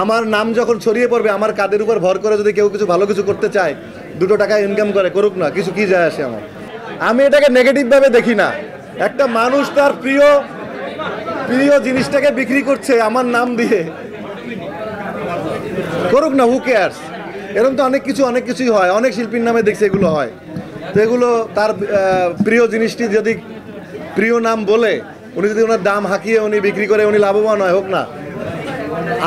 আমার নাম যখন ছড়িয়ে পড়বে, আমার কাদের উপর ভর করে যদি কেউ কিছু ভালো কিছু করতে চায়, 2 টাকা ইনকাম করে, করুক না, কিছু কি যায় আসে আমার। আমি এটাকে নেগেটিভভাবে দেখি না। একটা মানুষ তার প্রিয় জিনিসটাকে বিক্রি করছে আমার নাম দিয়ে, করুক না, হু কেয়ার্স। এরকম তো অনেক কিছুই হয়, অনেক শিল্পীর নামে দেখছি এগুলো হয়। তো এগুলো তার প্রিয় জিনিসটি যদি প্রিয় নাম বলে উনি যদি ওনার দাম হাঁকিয়ে উনি বিক্রি করে উনি লাভবান হয়, হোক না।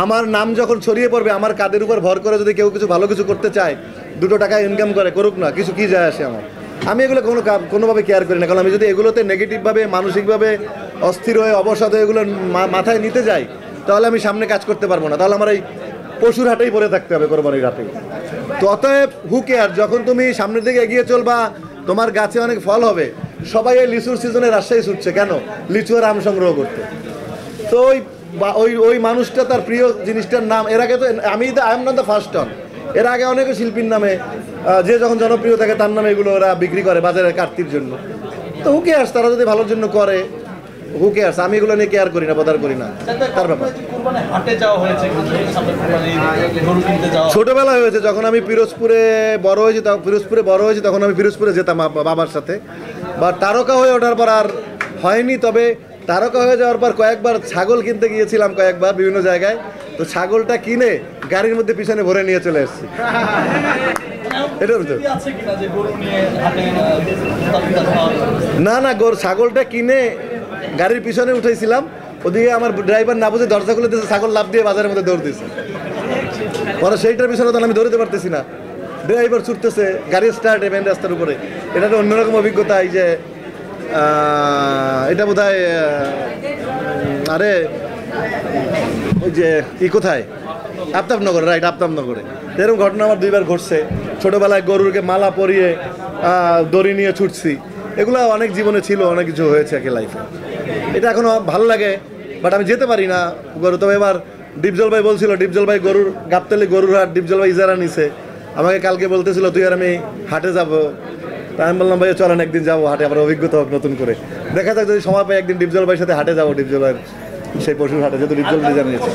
আমার নাম যখন ছড়িয়ে পড়বে, আমার কাদের উপর ভর করে যদি কেউ কিছু ভালো কিছু করতে চায়, 2 টাকা ইনকাম করে, করুক না, কিছু কি যায় আসে আমার। আমি এগুলো কোনোভাবে কেয়ার করি না, কারণ আমি যদি এগুলোতে নেগেটিভভাবে মানসিকভাবে অস্থির হয়ে অবসাদ হয়ে এগুলো মাথায় নিতে যাই, তাহলে আমি সামনে কাজ করতে পারবো না। তাহলে আমার এই পশুর হাটেই পড়ে থাকতে হবে, কোরবানির হাটেই। তো অতএব হু কেয়ার, যখন তুমি সামনের দিকে এগিয়ে চলবা, তোমার গাছে অনেক ফল হবে। সবাই এই লিচুর সিজনে রাজশাহী ছুটছে কেন? লিচু আর আম সংগ্রহ করতে। তো ওই মানুষটা তার প্রিয় জিনিসটার নাম, এর আগে তো I am not the first on, এর আগে অনেক শিল্পীর নামে যে যখন জনপ্রিয় থাকে তার নামে এগুলো ওরা বিক্রি করে বাজারে কাটতির জন্য। তো হু কেয়ার্স, তারা যদি ভালোর জন্য করে, হু কেয়ার্স। আমি এগুলো নিয়ে কেয়ার করি না, বদার করি না, তার ব্যাপার। ছোটবেলায় হয়েছে, যখন আমি পিরোজপুরে বড় হয়েছি, তখন আমি পিরোজপুরে যেতাম বাবার সাথে। বা তারকা হয়ে ওঠার পর আর হয়নি। তবে তারকা হয়ে যাওয়ার পর কয়েকবার ছাগল কিনতে গিয়েছিলাম, কয়েকবার বিভিন্ন জায়গায়। তো ছাগলটা কিনে গাড়ির মধ্যে পিছনে ভরে নিয়ে চলে এসেছি। এটা না, ছাগলটা কিনে গাড়ির পিছনে উঠেছিলাম, ওদিকে আমার ড্রাইভার না বুঝে দরজা খুলে দিয়েছে, ছাগল লাফ দিয়ে বাজারের মধ্যে দৌড় দিয়েছে। পরে সেইটার পিছনে তখন আমি দৌড়তে পারতেছি না, ড্রাইভার ছুটতেছে, গাড়ি স্টার্ট মেন রাস্তার উপরে। এটা তো অন্যরকম অভিজ্ঞতা। এই যে এটা বোধহয় আরে ওই যে কোথায়, আফতাবনগরে, রাইট, আফতাবনগরে। এরকম ঘটনা আমার 2বার ঘটছে। ছোটোবেলায় গরুরকে মালা পরিয়ে দড়ি নিয়ে ছুটছি। এগুলো অনেক জীবনে ছিল, অনেক কিছু হয়েছে আর কি লাইফে। এটা এখনও ভালো লাগে, বাট আমি যেতে পারি না গরু। তবে এবার ডিপজল ভাই বলছিল, ডিপজল ভাই গরুর গাবতলী গরুর হাট ডিপজল ভাই ইজারা নিছে, আমাকে কালকে বলতেছিল তুই আর আমি হাটে যাবো। তাই আমি বললাম ভাই চলেন একদিন যাবো হাটে, আবার অভিজ্ঞতা হোক নতুন করে। দেখা যাক যদি সময় পাই একদিন ডিপজল ভাইয়ের সাথে হাটে যাবো, ডিপজল ভাইয়ের সেই পশুর হাটে, যেহেতু ডিপজল ভাই জানিয়েছে।